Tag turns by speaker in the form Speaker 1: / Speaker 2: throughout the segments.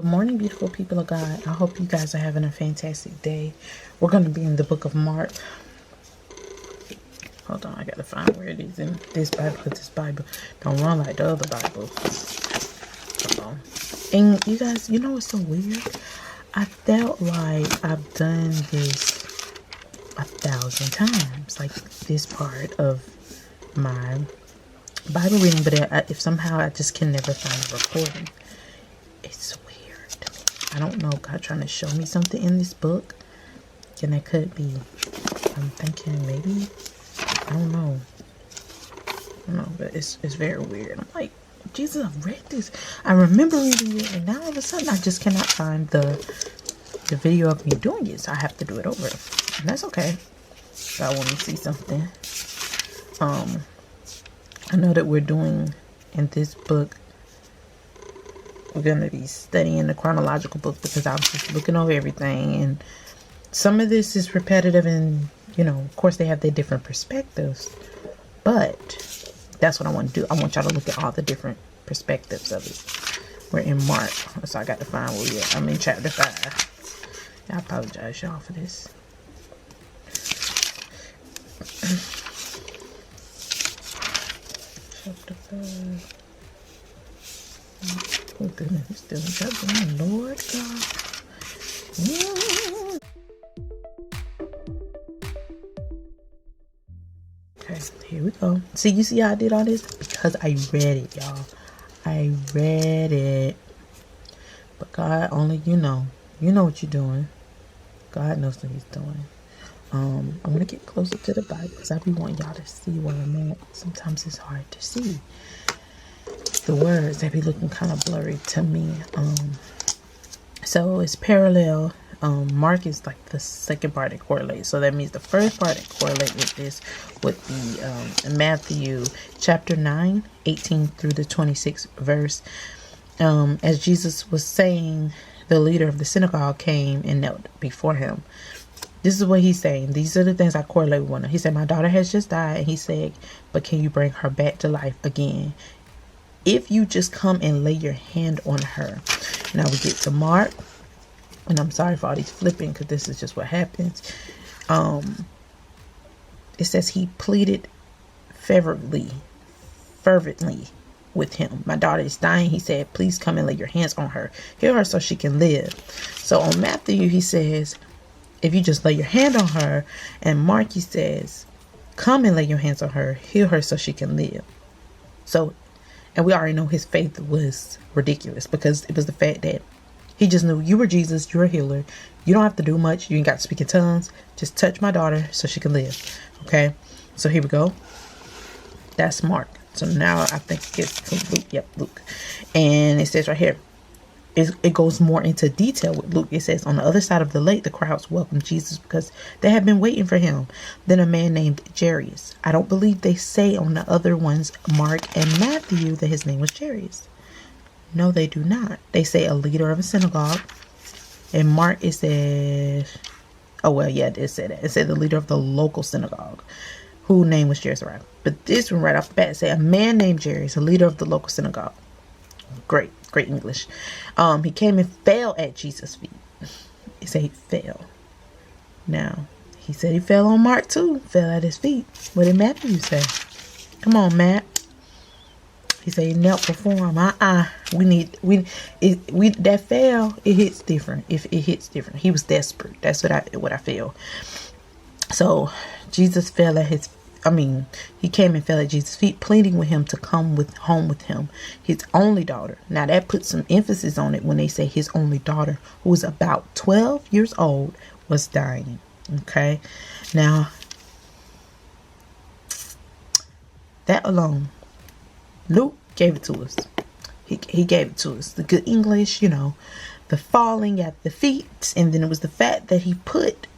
Speaker 1: Good morning, beautiful people of God. I hope you guys are having a fantastic day. We're going to be in the book of Mark. Hold on, I got to find where it is in this Bible, because this Bible don't run like the other Bibles. Hold on. And you guys, you know what's so weird? I felt like I've done this 1,000 times, like this part of my Bible reading, but if somehow I just can never find a recording. It's weird. I don't know, God trying to show me something in this book. And it could be, I'm thinking maybe, I don't know, but it's very weird. I'm like, Jesus, I've read this. I remember reading it, and now all of a sudden I just cannot find the video of me doing it. So I have to do it over. And that's okay. God want me to see something. I know that we're doing in this book, we're going to be studying the chronological book, because I was just looking over everything, and some of this is repetitive, and of course they have their different perspectives, but that's what I want to do. I want y'all to look at all the different perspectives of it. We're in Mark, so I got to find where we are. I'm in chapter 5. I apologize y'all for this. Chapter 5. Oh goodness, it's still in chapter 1. Lord God. Okay, here we go. You see how I did all this? Because I read it, y'all. I read it. But God, only you know. You know what you're doing. God knows what he's doing. I'm going to get closer to the Bible, because I be wanting y'all to see where I'm at. Sometimes it's hard to see. The words, they be looking kind of blurry to me. So it's parallel. Mark is like the second part that correlates. So that means the first part that correlates with this would be Matthew chapter 9, 18 through the 26th verse. As Jesus was saying, the leader of the synagogue came and knelt before him. This is what he's saying. These are the things I correlate with one. He said, my daughter has just died. And he said, but can you bring her back to life again? If you just come and lay your hand on her. Now we get to Mark. And I'm sorry for all these flipping, because this is just what happens. It says he pleaded fervently with him. My daughter is dying. He said, please come and lay your hands on her. Heal her so she can live. So on Matthew, he says, if you just lay your hand on her. And Mark, he says, come and lay your hands on her. Heal her so she can live. So, and we already know his faith was ridiculous, because it was the fact that he just knew you were Jesus, you're a healer. You don't have to do much. You ain't got to speak in tongues. Just touch my daughter so she can live. Okay. So here we go. That's Mark. So now I think it gets to Luke. Yep, Luke. And it says right here, it goes more into detail with Luke. It says, on the other side of the lake, the crowds welcomed Jesus because they had been waiting for him. Then a man named Jairus. I don't believe they say on the other ones, Mark and Matthew, that his name was Jairus. No, they do not. They say a leader of a synagogue. And Mark, it says, oh, well, yeah, it said that. It said the leader of the local synagogue, whose name was Jairus. Right? But this one right off the bat said a man named Jairus, a leader of the local synagogue. Great English. He came and fell at Jesus' feet. It said he fell. Now, he said he fell on Mark too. Fell at his feet. What did Matthew say? Come on, Matt. He said he knelt before him. That fell, it hits different. If it hits different. He was desperate. That's what I feel. So Jesus fell at he came and fell at Jesus' feet, pleading with him to come home with him, his only daughter. Now that puts some emphasis on it when they say his only daughter, who was about 12 years old, was dying. Okay. Now, that alone, Luke gave it to us. He gave it to us. The good English, the falling at the feet. And then it was the fact that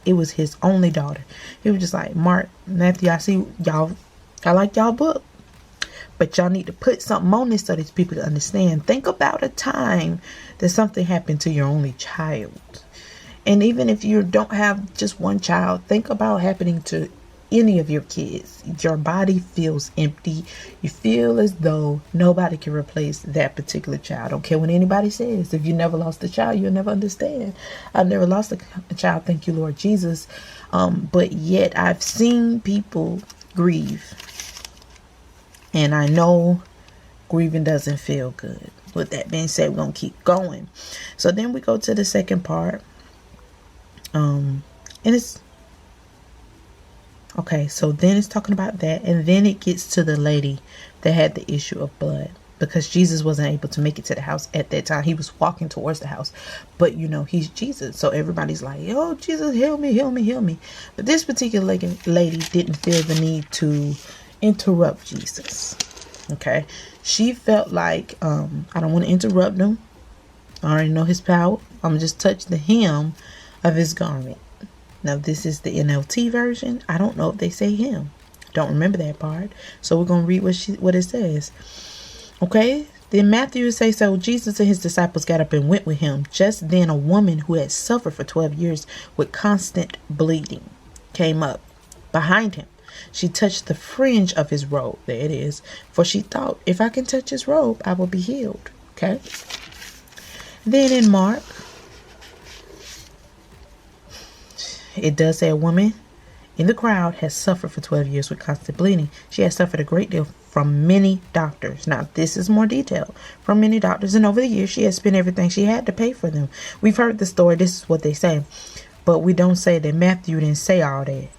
Speaker 1: it was his only daughter. He was just like, Mark, Matthew, I see y'all, I like y'all book, but y'all need to put something on this so these people can understand. Think about a time that something happened to your only child. And even if you don't have just one child, think about happening to any of your kids. Your body feels empty. You feel as though nobody can replace that particular child. I don't care what anybody says. If you never lost a child, you'll never understand. I've never lost a child, thank you, Lord Jesus. But yet I've seen people grieve. And I know grieving doesn't feel good. With that being said, we're going to keep going. So then we go to the second part. And it's okay, so then it's talking about that, and then it gets to the lady that had the issue of blood, because Jesus wasn't able to make it to the house at that time. He was walking towards the house, but he's Jesus, so everybody's like, oh, Jesus, heal me, heal me, heal me. But this particular lady didn't feel the need to interrupt Jesus. Okay, she felt like, I don't want to interrupt him. I already know his power. I'm gonna just touch the hem of his garment. Now, this is the NLT version. I don't know if they say him. Don't remember that part. So we're going to read what it says. Okay. Then Matthew says, so Jesus and his disciples got up and went with him. Just then a woman who had suffered for 12 years with constant bleeding came up behind him. She touched the fringe of his robe. There it is. For she thought, if I can touch his robe, I will be healed. Okay. Then in Mark, it does say a woman in the crowd has suffered for 12 years with constant bleeding. She has suffered a great deal from many doctors. Now, this is more detailed. From many doctors, and over the years, she has spent everything she had to pay for them. We've heard the story. This is what they say. But we don't say that Matthew didn't say all that.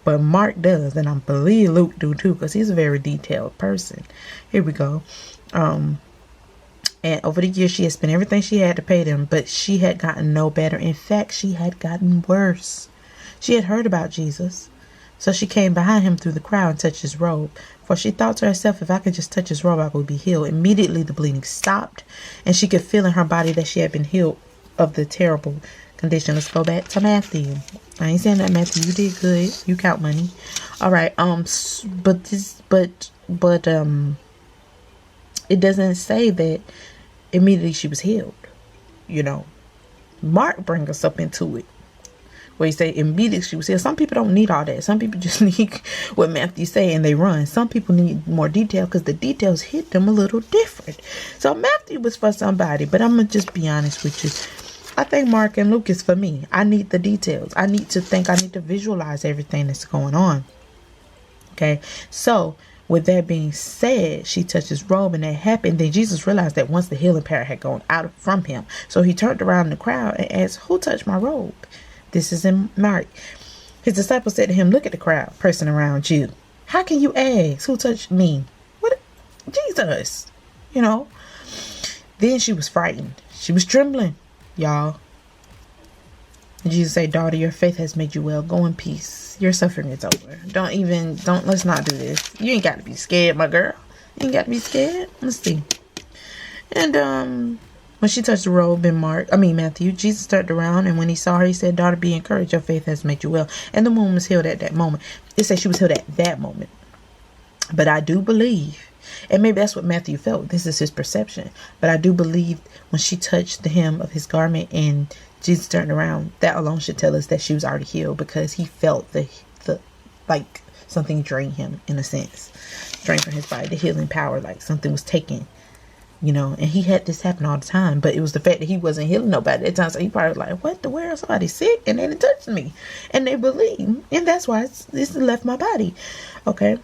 Speaker 1: But Mark does, and I believe Luke do too, because he's a very detailed person. Here we go. And over the years, she had spent everything she had to pay them, but she had gotten no better. In fact, she had gotten worse. She had heard about Jesus, so she came behind him through the crowd and touched his robe. For she thought to herself, if I could just touch his robe, I would be healed. Immediately, the bleeding stopped, and she could feel in her body that she had been healed of the terrible condition. Let's go back to Matthew. I ain't saying that, Matthew. You did good. You count money. All right. But it doesn't say that immediately she was healed. Mark brings us up into it, where he say immediately she was healed. Some people don't need all that. Some people just need what Matthew say and they run. Some people need more detail because the details hit them a little different. So Matthew was for somebody, but I'm gonna just be honest with you. I think Mark and Luke is for me. I need the details. I need to visualize everything that's going on. Okay, so with that being said, she touched his robe and that happened. Then Jesus realized that once the healing power had gone out from him. So he turned around in the crowd and asked, who touched my robe? This is in Mark. His disciples said to him, look at the crowd pressing around you. How can you ask who touched me? What? Jesus. Then she was frightened. She was trembling, y'all. And Jesus said, daughter, your faith has made you well. Go in peace. Your suffering is over. Let's not do this. You ain't got to be scared, my girl. You ain't got to be scared. Let's see. And when she touched the robe in Matthew, Jesus turned around, and when he saw her, he said, daughter, be encouraged. Your faith has made you well. And the woman was healed at that moment. It says she was healed at that moment. But I do believe, and maybe that's what Matthew felt. This is his perception. But I do believe when she touched the hem of his garment and Jesus turned around, that alone should tell us that she was already healed, because he felt the like something drain him, in a sense, drain from his body, the healing power, like something was taken, and he had this happen all the time. But it was the fact that he wasn't healing nobody at that time, so he probably was like, what the world, somebody sick and then it touched me, and they believe, and that's why this left my body. Okay,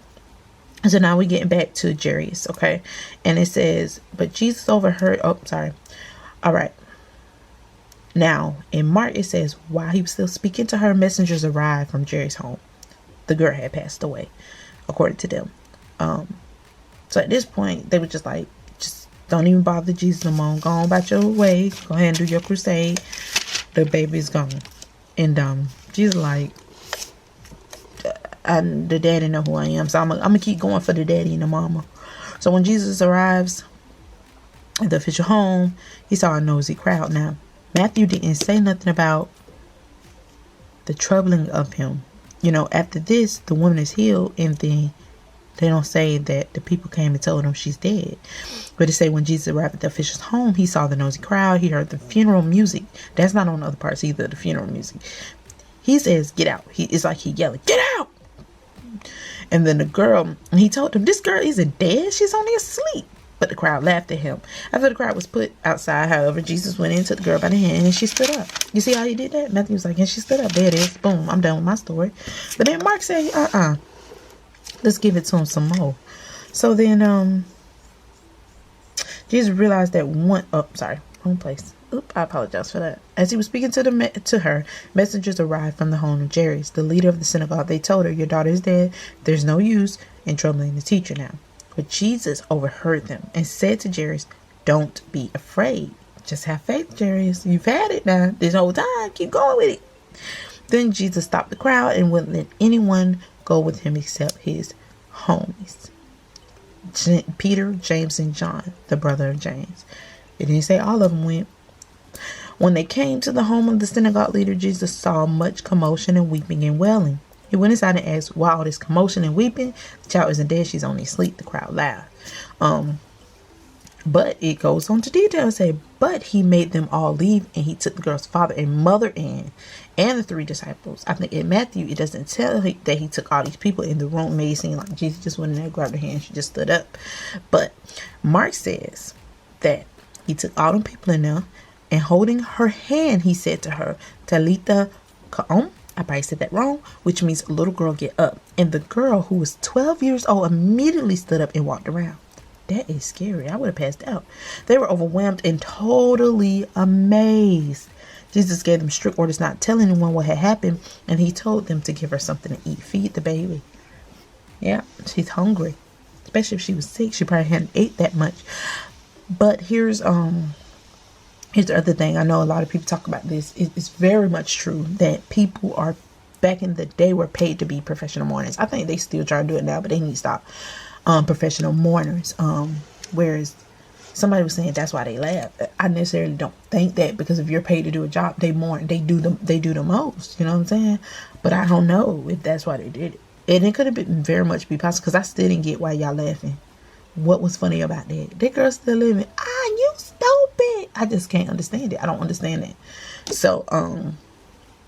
Speaker 1: so now we're getting back to Jairus. Okay, and it says, but Jesus overheard. All right. Now, in Mark, it says, while he was still speaking to her, messengers arrived from Jairus' home. The girl had passed away, according to them. So at this point, they were just like, just don't even bother Jesus no more. Go on about your way. Go ahead and do your crusade. The baby's gone. And Jesus like, the daddy know who I am. So I'm gonna keep going for the daddy and the mama. So when Jesus arrives at the official home, he saw a nosy crowd. Now, Matthew didn't say nothing about the troubling of him. After this, the woman is healed, and then they don't say that the people came and told him she's dead. But it say when Jesus arrived at the official's home, he saw the nosy crowd. He heard the funeral music. That's not on other parts either, the funeral music. He says, get out. It's like he yelling, get out. And then the girl, and he told them, this girl isn't dead. She's only asleep. But the crowd laughed at him. After the crowd was put outside, however, Jesus went in, took the girl by the hand, and she stood up. You see how he did that? Matthew was like, and she stood up. There it is. Boom. I'm done with my story. But then Mark said, let's give it to him some more. So then Jesus realized that wrong place. I apologize for that. As he was speaking to her, messengers arrived from the home of Jairus, the leader of the synagogue. They told her, your daughter is dead. There's no use in troubling the teacher now. But Jesus overheard them and said to Jairus, don't be afraid. Just have faith, Jairus. You've had it now this whole time. Keep going with it. Then Jesus stopped the crowd and wouldn't let anyone go with him except his homies. Peter, James, and John, the brother of James. It didn't say all of them went. When they came to the home of the synagogue leader, Jesus saw much commotion and weeping and wailing. He went inside and asked, why all this commotion and weeping? The child isn't dead, she's only asleep. The crowd laughed. But it goes on to detail. Say, but he made them all leave, and he took the girl's father and mother in, and the 3 disciples. I think in Matthew, it doesn't tell that he took all these people in the room, made it seem like Jesus just went in there, grabbed her hand, she just stood up. But Mark says that he took all them people in there, and holding her hand, he said to her, Talitha Ka'um. I probably said that wrong, which means little girl, get up. And the girl, who was 12 years old, immediately stood up and walked around. That is scary. I would have passed out. They were overwhelmed and totally amazed. Jesus gave them strict orders not to tell anyone what had happened, and he told them to give her something to eat. Feed the baby. Yeah, she's hungry. Especially if she was sick. She probably hadn't ate that much. But here's the other thing. I know a lot of people talk about this. It's very much true that people are, back in the day, were paid to be professional mourners. I think they still try to do it now, but they need to stop. Professional mourners. Whereas somebody was saying that's why they laugh. I necessarily don't think that, because if you're paid to do a job, they mourn. They do the most. You know what I'm saying? But I don't know if that's why they did it. And it could have been very much be possible, because I still didn't get why y'all laughing. What was funny about that? That girl's still living. You stupid. I just can't understand it. I don't understand it. So,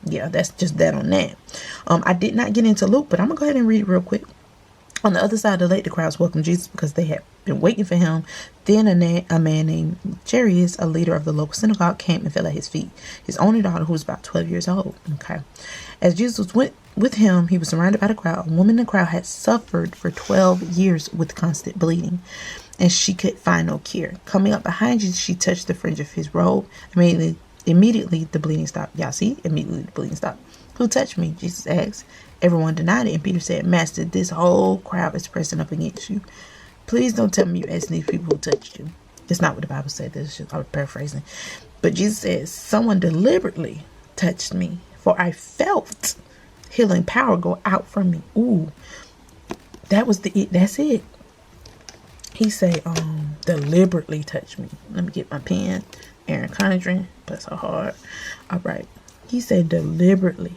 Speaker 1: yeah, that's just that on that. I did not get into Luke, but I'm going to go ahead and read it real quick. On the other side of the lake, the crowds welcomed Jesus because they had been waiting for him. Then a man named Jairus, a leader of the local synagogue, came and fell at his feet. His only daughter, who was about 12 years old. Okay. As Jesus went with him, he was surrounded by the crowd. A woman in the crowd had suffered for 12 years with constant bleeding, and she could find no cure. Coming up behind Jesus, she touched the fringe of his robe. Immediately the bleeding stopped. Y'all see? Immediately the bleeding stopped. Who touched me? Jesus asked. Everyone denied it, and Peter said, Master, this whole crowd is pressing up against you. Please don't tell me you asked these people who touched you. That's not what the Bible said. I was paraphrasing. But Jesus says, someone deliberately touched me, for I felt healing power go out from me. Ooh, that's it. He said, deliberately touched me. Let me get my pen. Aaron Condren, bless her heart. All right. He said deliberately.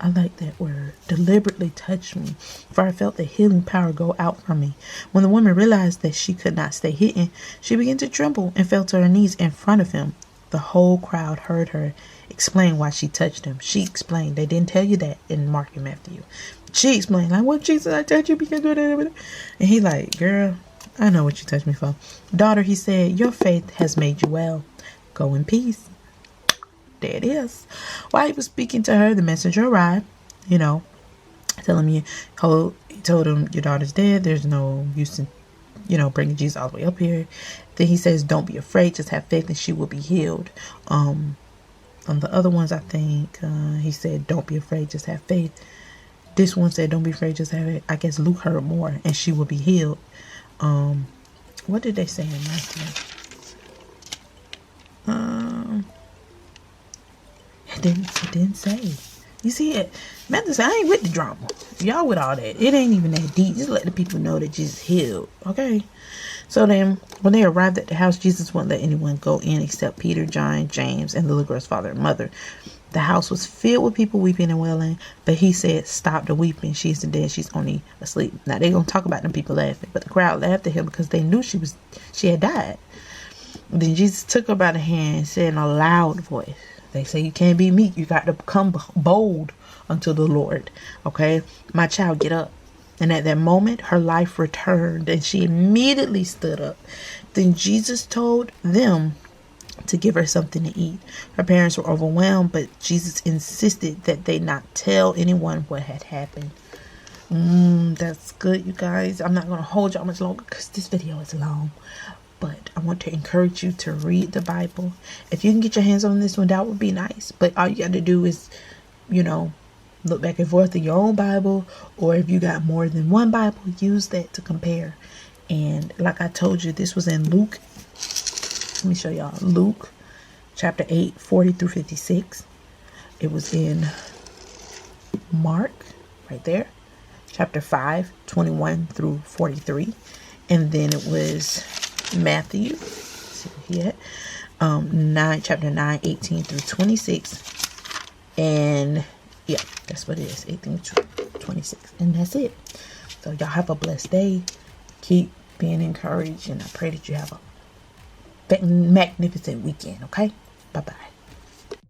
Speaker 1: I like that word. Deliberately touched me, for I felt the healing power go out from me. When the woman realized that she could not stay hidden, she began to tremble and fell to her knees in front of him. The whole crowd heard her explain why she touched him. She explained. They didn't tell you that in Mark and Matthew. She explained, like, what, Jesus, I touched you because of that. And he like, girl, I know what you touched me for. Daughter, he said, your faith has made you well. Go in peace. There it is. While he was speaking to her, the messenger arrived, telling me, he told him, your daughter's dead. There's no use in, bringing Jesus all the way up here. Then he says, don't be afraid. Just have faith and she will be healed. On the other ones, I think, he said, don't be afraid. Just have faith. This one said, don't be afraid. Just have it. I guess Luke heard more and she will be healed. What did they say in Matthew? It didn't say. You see it? Matthew said, I ain't with the drama. Y'all with all that. It ain't even that deep. Just let the people know that Jesus healed. Okay? So then, when they arrived at the house, Jesus wouldn't let anyone go in except Peter, John, James, and the little girl's father and mother. The house was filled with people weeping and wailing, but he said, stop the weeping. She isn't dead. She's only asleep. Now, they're going to talk about them people laughing, but the crowd laughed at him because they knew she had died. Then Jesus took her by the hand and said in a loud voice, They say you can't be meek. You got to become bold unto the Lord. Okay. My child, get up. And at that moment, her life returned and she immediately stood up. Then Jesus told them to give her something to eat. Her parents were overwhelmed, but Jesus insisted that they not tell anyone what had happened. That's good, you guys. I'm not going to hold y'all much longer because this video is long. But I want to encourage you to read the Bible. If you can get your hands on this one, that would be nice. But all you got to do is, look back and forth in your own Bible, or if you got more than one Bible, use that to compare. And like I told you, this was in Luke. Let me show y'all. Luke chapter 8, 40 through 56. It was in Mark, right there, chapter 5, 21 through 43. And then it was Matthew, let's see what he had, chapter 9, 18 through 26. And yeah, that's what it is, 18 to 26. And that's it. So y'all have a blessed day. Keep being encouraged. And I pray that you have a magnificent weekend. Okay? Bye-bye.